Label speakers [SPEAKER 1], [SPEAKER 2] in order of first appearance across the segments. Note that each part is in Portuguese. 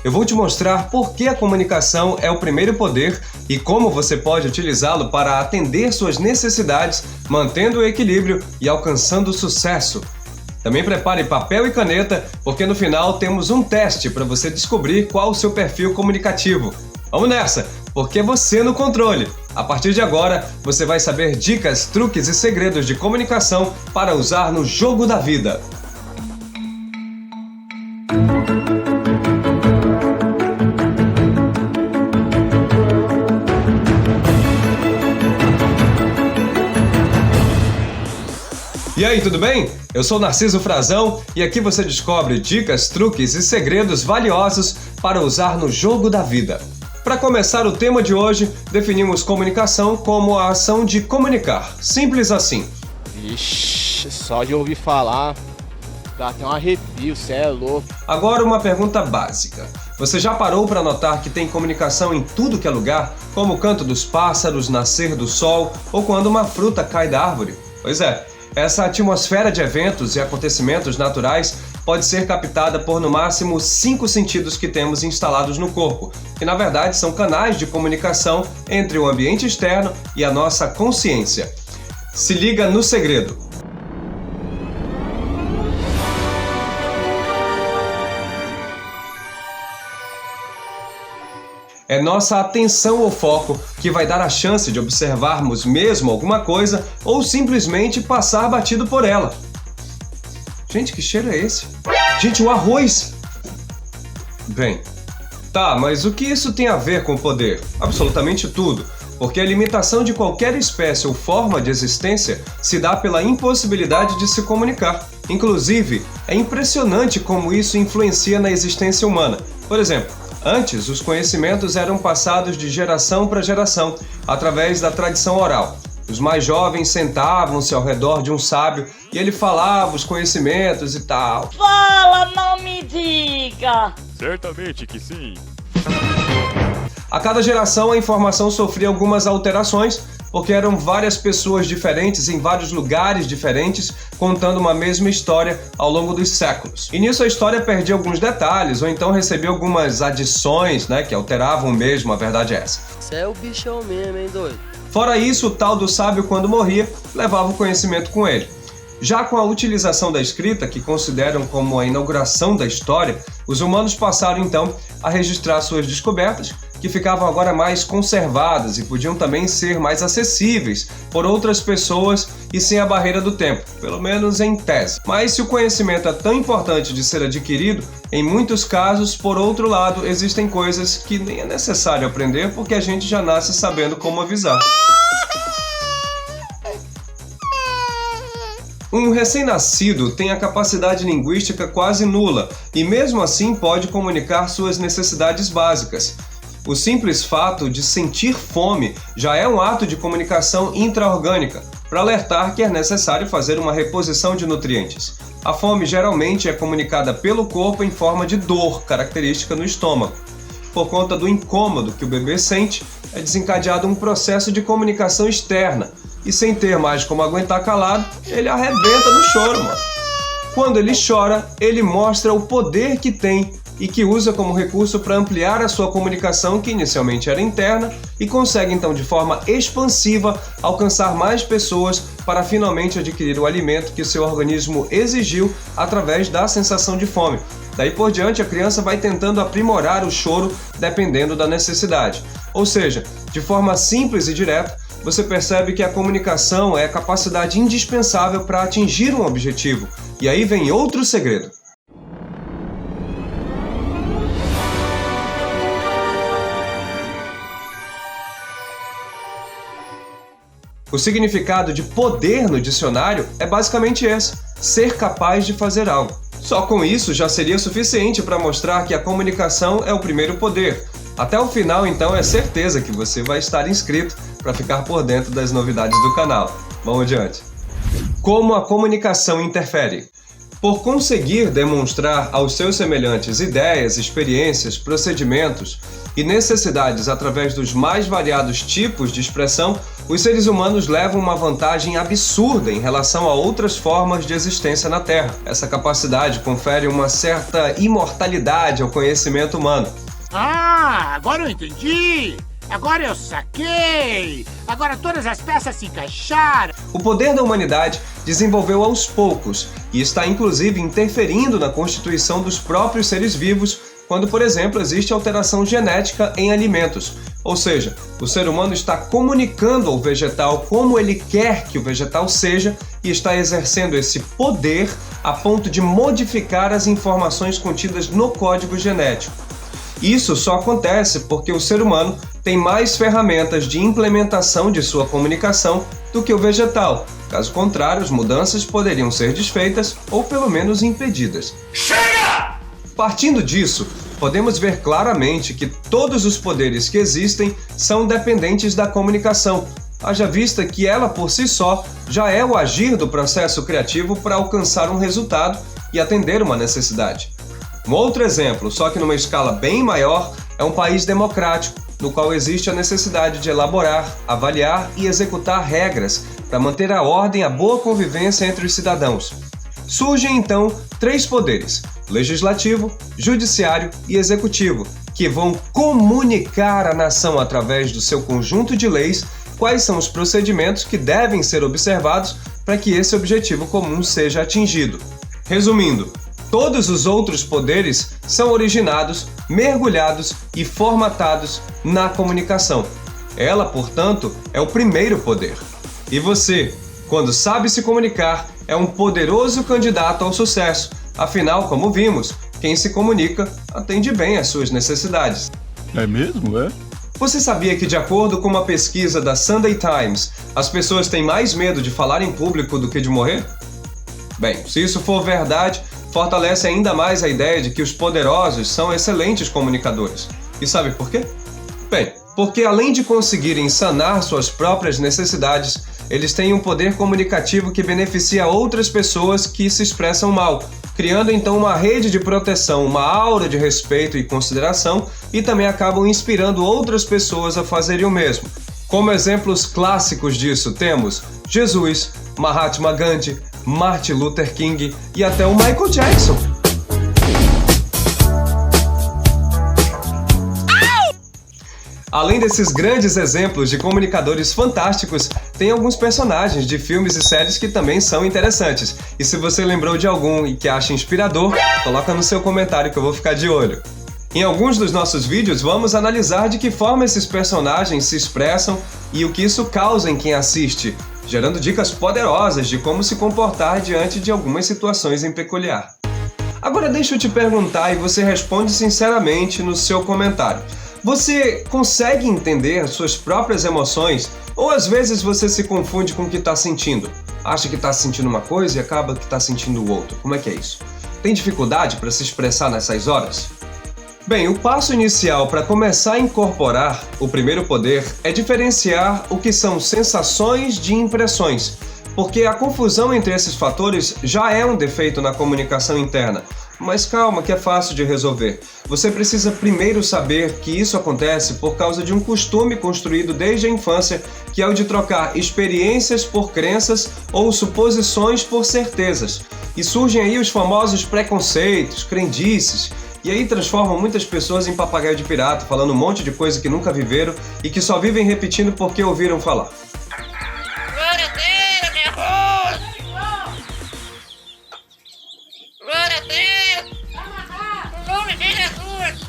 [SPEAKER 1] eu vou te mostrar por que a comunicação é o primeiro poder e como você pode utilizá-lo para atender suas necessidades, mantendo o equilíbrio e alcançando o sucesso. Também prepare papel e caneta, porque no final temos um teste para você descobrir qual o seu perfil comunicativo. Vamos nessa, porque é você no controle. A partir de agora, você vai saber dicas, truques e segredos de comunicação para usar no jogo da vida. E aí, tudo bem? Eu sou Narciso Frazão e aqui você descobre dicas, truques e segredos valiosos para usar no jogo da vida. Para começar o tema de hoje, definimos comunicação como a ação de comunicar. Simples assim.
[SPEAKER 2] Vixe, só de ouvir falar, dá até um arrepio, cê é louco.
[SPEAKER 1] Agora uma pergunta básica. Você já parou para notar que tem comunicação em tudo que é lugar? Como o canto dos pássaros, nascer do sol ou quando uma fruta cai da árvore? Pois é. Essa atmosfera de eventos e acontecimentos naturais pode ser captada por no máximo 5 sentidos que temos instalados no corpo, que na verdade são canais de comunicação entre o ambiente externo e a nossa consciência. Se liga no segredo! É nossa atenção ou foco que vai dar a chance de observarmos mesmo alguma coisa ou simplesmente passar batido por ela. Gente, que cheiro é esse? Gente, o arroz! Bem, tá, mas o que isso tem a ver com poder? Absolutamente tudo, porque a limitação de qualquer espécie ou forma de existência se dá pela impossibilidade de se comunicar. Inclusive, é impressionante como isso influencia na existência humana. Por exemplo, antes, os conhecimentos eram passados de geração para geração, através da tradição oral. Os mais jovens sentavam-se ao redor de um sábio e ele falava os conhecimentos e tal.
[SPEAKER 3] Fala, não me diga!
[SPEAKER 4] Certamente que sim.
[SPEAKER 1] A cada geração a informação sofria algumas alterações, porque eram várias pessoas diferentes em vários lugares diferentes, contando uma mesma história ao longo dos séculos. E nisso a história perdia alguns detalhes, ou então recebia algumas adições, que alteravam mesmo, a verdade é essa.
[SPEAKER 5] Você é o bichão mesmo, hein, doido?
[SPEAKER 1] Fora isso, o tal do sábio, quando morria, levava o conhecimento com ele. Já com a utilização da escrita, que consideram como a inauguração da história, os humanos passaram então a registrar suas descobertas, que ficavam agora mais conservadas e podiam também ser mais acessíveis por outras pessoas e sem a barreira do tempo, pelo menos em tese. Mas se o conhecimento é tão importante de ser adquirido, em muitos casos, por outro lado, existem coisas que nem é necessário aprender porque a gente já nasce sabendo como avisar. Um recém-nascido tem a capacidade linguística quase nula e mesmo assim pode comunicar suas necessidades básicas. O simples fato de sentir fome já é um ato de comunicação intra-orgânica, para alertar que é necessário fazer uma reposição de nutrientes. A fome geralmente é comunicada pelo corpo em forma de dor, característica no estômago. Por conta do incômodo que o bebê sente, é desencadeado um processo de comunicação externa, e sem ter mais como aguentar calado, ele arrebenta no choro, mano. Quando ele chora, ele mostra o poder que tem e que usa como recurso para ampliar a sua comunicação, que inicialmente era interna, e consegue então de forma expansiva alcançar mais pessoas para finalmente adquirir o alimento que seu organismo exigiu através da sensação de fome. Daí por diante, a criança vai tentando aprimorar o choro dependendo da necessidade. Ou seja, de forma simples e direta, você percebe que a comunicação é a capacidade indispensável para atingir um objetivo. E aí vem outro segredo. O significado de poder no dicionário é basicamente esse: ser capaz de fazer algo. Só com isso já seria suficiente para mostrar que a comunicação é o primeiro poder. Até o final, então, é certeza que você vai estar inscrito para ficar por dentro das novidades do canal. Vamos adiante. Como a comunicação interfere? Por conseguir demonstrar aos seus semelhantes ideias, experiências, procedimentos e necessidades através dos mais variados tipos de expressão, os seres humanos levam uma vantagem absurda em relação a outras formas de existência na Terra. Essa capacidade confere uma certa imortalidade ao conhecimento humano.
[SPEAKER 4] Ah, agora eu entendi! Agora eu saquei! Agora todas as peças se encaixaram!
[SPEAKER 1] O poder da humanidade desenvolveu aos poucos e está inclusive interferindo na constituição dos próprios seres vivos quando, por exemplo, existe alteração genética em alimentos. Ou seja, o ser humano está comunicando ao vegetal como ele quer que o vegetal seja e está exercendo esse poder a ponto de modificar as informações contidas no código genético. Isso só acontece porque o ser humano tem mais ferramentas de implementação de sua comunicação do que o vegetal. Caso contrário, as mudanças poderiam ser desfeitas ou pelo menos impedidas. Chega! Partindo disso, podemos ver claramente que todos os poderes que existem são dependentes da comunicação, haja vista que ela por si só já é o agir do processo criativo para alcançar um resultado e atender uma necessidade. Um outro exemplo, só que numa escala bem maior, é um país democrático, no qual existe a necessidade de elaborar, avaliar e executar regras para manter a ordem e a boa convivência entre os cidadãos. Surgem então 3 poderes: legislativo, judiciário e executivo, que vão comunicar à nação através do seu conjunto de leis quais são os procedimentos que devem ser observados para que esse objetivo comum seja atingido. Resumindo, todos os outros poderes são originados, mergulhados e formatados na comunicação. Ela, portanto, é o primeiro poder. E você, quando sabe se comunicar, é um poderoso candidato ao sucesso. Afinal, como vimos, quem se comunica atende bem às suas necessidades.
[SPEAKER 6] É mesmo, é?
[SPEAKER 1] Você sabia que, de acordo com uma pesquisa da Sunday Times, as pessoas têm mais medo de falar em público do que de morrer? Bem, se isso for verdade, fortalece ainda mais a ideia de que os poderosos são excelentes comunicadores. E sabe por quê? Bem, porque além de conseguirem sanar suas próprias necessidades, eles têm um poder comunicativo que beneficia outras pessoas que se expressam mal, criando então uma rede de proteção, uma aura de respeito e consideração, e também acabam inspirando outras pessoas a fazerem o mesmo. Como exemplos clássicos disso temos Jesus, Mahatma Gandhi, Martin Luther King e até o Michael Jackson. Além desses grandes exemplos de comunicadores fantásticos, tem alguns personagens de filmes e séries que também são interessantes. E se você lembrou de algum e que acha inspirador, coloca no seu comentário que eu vou ficar de olho. Em alguns dos nossos vídeos, vamos analisar de que forma esses personagens se expressam e o que isso causa em quem assiste, gerando dicas poderosas de como se comportar diante de algumas situações em peculiar. Agora deixa eu te perguntar e você responde sinceramente no seu comentário. Você consegue entender suas próprias emoções ou às vezes você se confunde com o que está sentindo? Acha que está sentindo uma coisa e acaba que está sentindo outra. Como é que é isso? Tem dificuldade para se expressar nessas horas? Bem, o passo inicial para começar a incorporar o primeiro poder é diferenciar o que são sensações de impressões, porque a confusão entre esses fatores já é um defeito na comunicação interna. Mas calma, que é fácil de resolver. Você precisa primeiro saber que isso acontece por causa de um costume construído desde a infância, que é o de trocar experiências por crenças ou suposições por certezas. E surgem aí os famosos preconceitos, crendices, e aí transformam muitas pessoas em papagaio de pirata, falando um monte de coisa que nunca viveram e que só vivem repetindo porque ouviram falar.
[SPEAKER 7] Glória a Deus, meu arroz! Glória a Deus! Em nome de Jesus!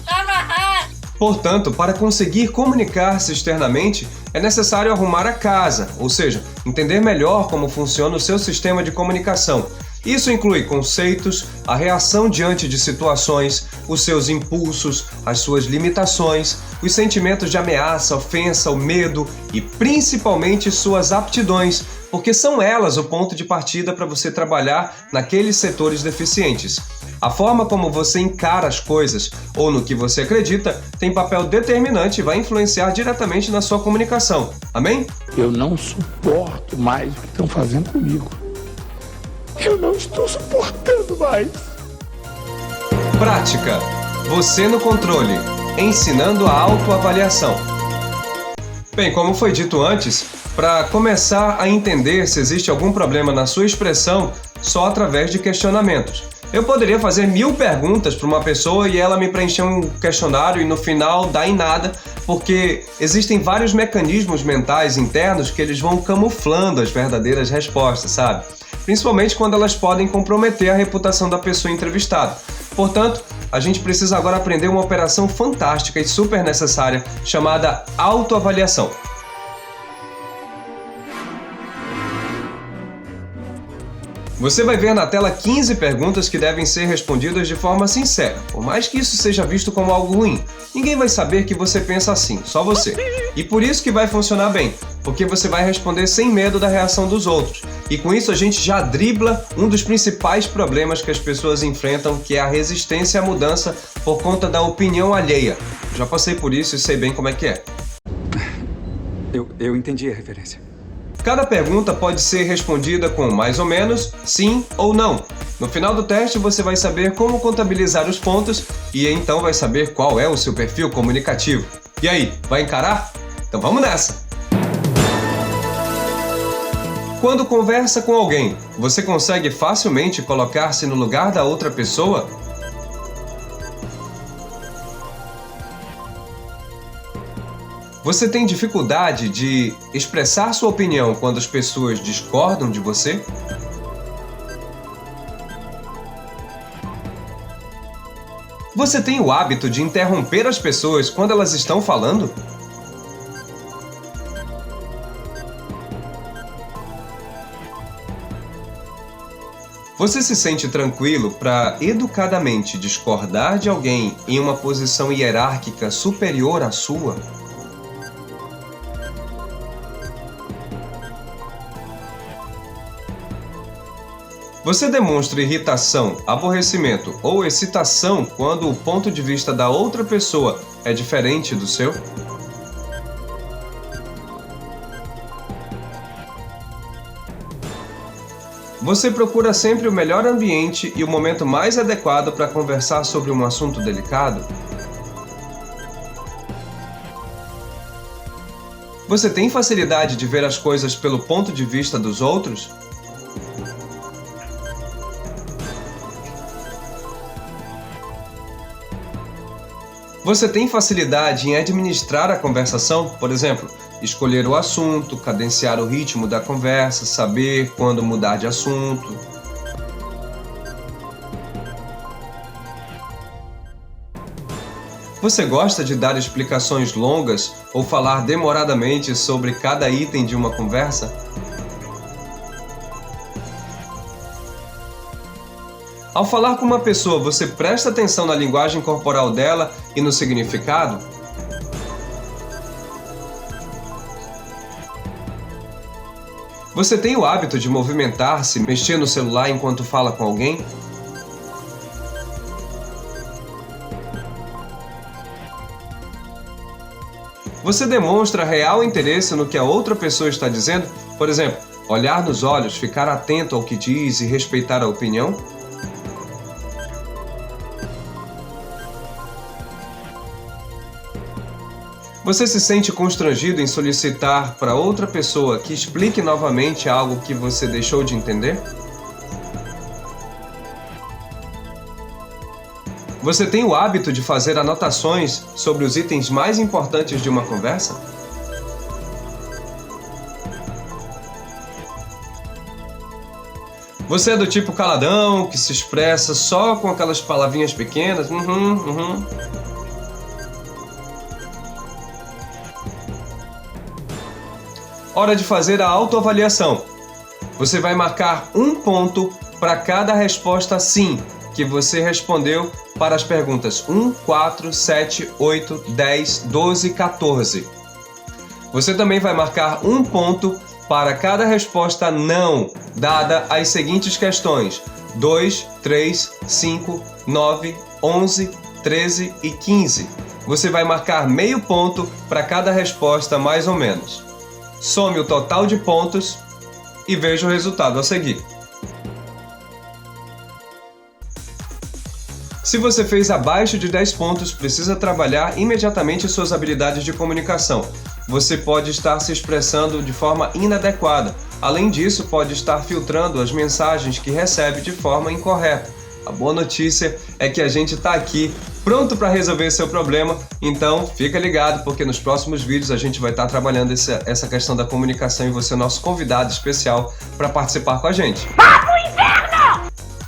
[SPEAKER 7] Tá amarrado!
[SPEAKER 1] Portanto, para conseguir comunicar-se externamente, é necessário arrumar a casa, ou seja, entender melhor como funciona o seu sistema de comunicação. Isso inclui conceitos, a reação diante de situações, os seus impulsos, as suas limitações, os sentimentos de ameaça, ofensa, o medo e principalmente suas aptidões, porque são elas o ponto de partida para você trabalhar naqueles setores deficientes. A forma como você encara as coisas ou no que você acredita tem papel determinante e vai influenciar diretamente na sua comunicação. Amém?
[SPEAKER 6] Eu não suporto mais o que estão fazendo comigo.
[SPEAKER 4] Eu não estou suportando mais.
[SPEAKER 1] Prática. Você no controle. Ensinando a autoavaliação. Bem, como foi dito antes, para começar a entender se existe algum problema na sua expressão, só através de questionamentos. Eu poderia fazer 1000 perguntas para uma pessoa e ela me preencher um questionário e no final dá em nada, porque existem vários mecanismos mentais internos que eles vão camuflando as verdadeiras respostas, sabe? Principalmente quando elas podem comprometer a reputação da pessoa entrevistada. Portanto, a gente precisa agora aprender uma operação fantástica e super necessária chamada autoavaliação. Você vai ver na tela 15 perguntas que devem ser respondidas de forma sincera, por mais que isso seja visto como algo ruim. Ninguém vai saber que você pensa assim, só você. E por isso que vai funcionar bem, porque você vai responder sem medo da reação dos outros. E com isso a gente já dribla um dos principais problemas que as pessoas enfrentam, que é a resistência à mudança por conta da opinião alheia. Já passei por isso e sei bem como é que é.
[SPEAKER 6] Eu entendi a referência.
[SPEAKER 1] Cada pergunta pode ser respondida com mais ou menos, sim ou não. No final do teste você vai saber como contabilizar os pontos e então vai saber qual é o seu perfil comunicativo. E aí, vai encarar? Então vamos nessa! Quando conversa com alguém, você consegue facilmente colocar-se no lugar da outra pessoa? Você tem dificuldade de expressar sua opinião quando as pessoas discordam de você? Você tem o hábito de interromper as pessoas quando elas estão falando? Você se sente tranquilo para educadamente discordar de alguém em uma posição hierárquica superior à sua? Você demonstra irritação, aborrecimento ou excitação quando o ponto de vista da outra pessoa é diferente do seu? Você procura sempre o melhor ambiente e o momento mais adequado para conversar sobre um assunto delicado? Você tem facilidade de ver as coisas pelo ponto de vista dos outros? Você tem facilidade em administrar a conversação? Por exemplo, escolher o assunto, cadenciar o ritmo da conversa, saber quando mudar de assunto. Você gosta de dar explicações longas ou falar demoradamente sobre cada item de uma conversa? Ao falar com uma pessoa, você presta atenção na linguagem corporal dela e no significado? Você tem o hábito de movimentar-se, mexer no celular enquanto fala com alguém? Você demonstra real interesse no que a outra pessoa está dizendo? Por exemplo, olhar nos olhos, ficar atento ao que diz e respeitar a opinião? Você se sente constrangido em solicitar para outra pessoa que explique novamente algo que você deixou de entender? Você tem o hábito de fazer anotações sobre os itens mais importantes de uma conversa? Você é do tipo caladão, que se expressa só com aquelas palavrinhas pequenas? Hora de fazer a autoavaliação. Você vai marcar um ponto para cada resposta sim que você respondeu para as perguntas 1, 4, 7, 8, 10, 12 e 14. Você também vai marcar um ponto para cada resposta não dada às seguintes questões 2, 3, 5, 9, 11, 13 e 15. Você vai marcar meio ponto para cada resposta mais ou menos. Some o total de pontos e veja o resultado a seguir. Se você fez abaixo de 10 pontos, precisa trabalhar imediatamente suas habilidades de comunicação. Você pode estar se expressando de forma inadequada. Além disso, pode estar filtrando as mensagens que recebe de forma incorreta. A boa notícia é que a gente está aqui pronto para resolver seu problema, então fica ligado porque nos próximos vídeos a gente vai estar trabalhando essa questão da comunicação e você é nosso convidado especial para participar com a gente.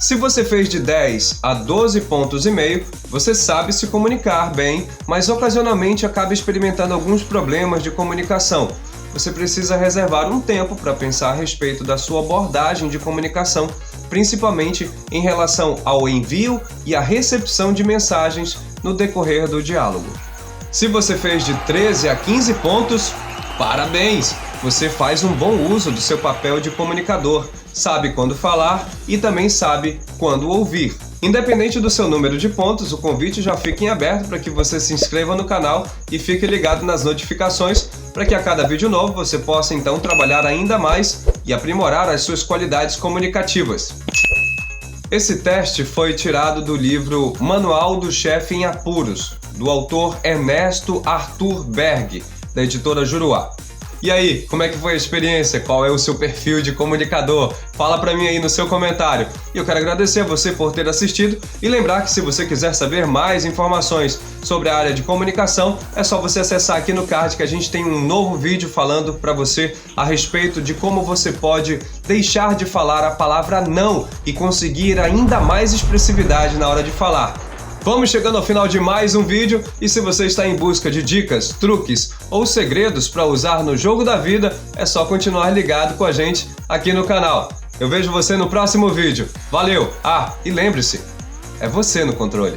[SPEAKER 1] Se você fez de 10 a 12 pontos e meio, você sabe se comunicar bem, mas ocasionalmente acaba experimentando alguns problemas de comunicação. Você precisa reservar um tempo para pensar a respeito da sua abordagem de comunicação, principalmente em relação ao envio e à recepção de mensagens no decorrer do diálogo. Se você fez de 13 a 15 pontos, parabéns! Você faz um bom uso do seu papel de comunicador, sabe quando falar e também sabe quando ouvir. Independente do seu número de pontos, o convite já fica em aberto para que você se inscreva no canal e fique ligado nas notificações para que a cada vídeo novo você possa então trabalhar ainda mais e aprimorar as suas qualidades comunicativas. Esse teste foi tirado do livro Manual do Chefe em Apuros, do autor Ernesto Arthur Berg, da editora Juruá. E aí, como é que foi a experiência? Qual é o seu perfil de comunicador? Fala pra mim aí no seu comentário. E eu quero agradecer a você por ter assistido e lembrar que se você quiser saber mais informações sobre a área de comunicação, é só você acessar aqui no card que a gente tem um novo vídeo falando pra você a respeito de como você pode deixar de falar a palavra não e conseguir ainda mais expressividade na hora de falar. Vamos chegando ao final de mais um vídeo e se você está em busca de dicas, truques ou segredos para usar no jogo da vida, é só continuar ligado com a gente aqui no canal. Eu vejo você no próximo vídeo. Valeu! Ah, e lembre-se, é você no controle.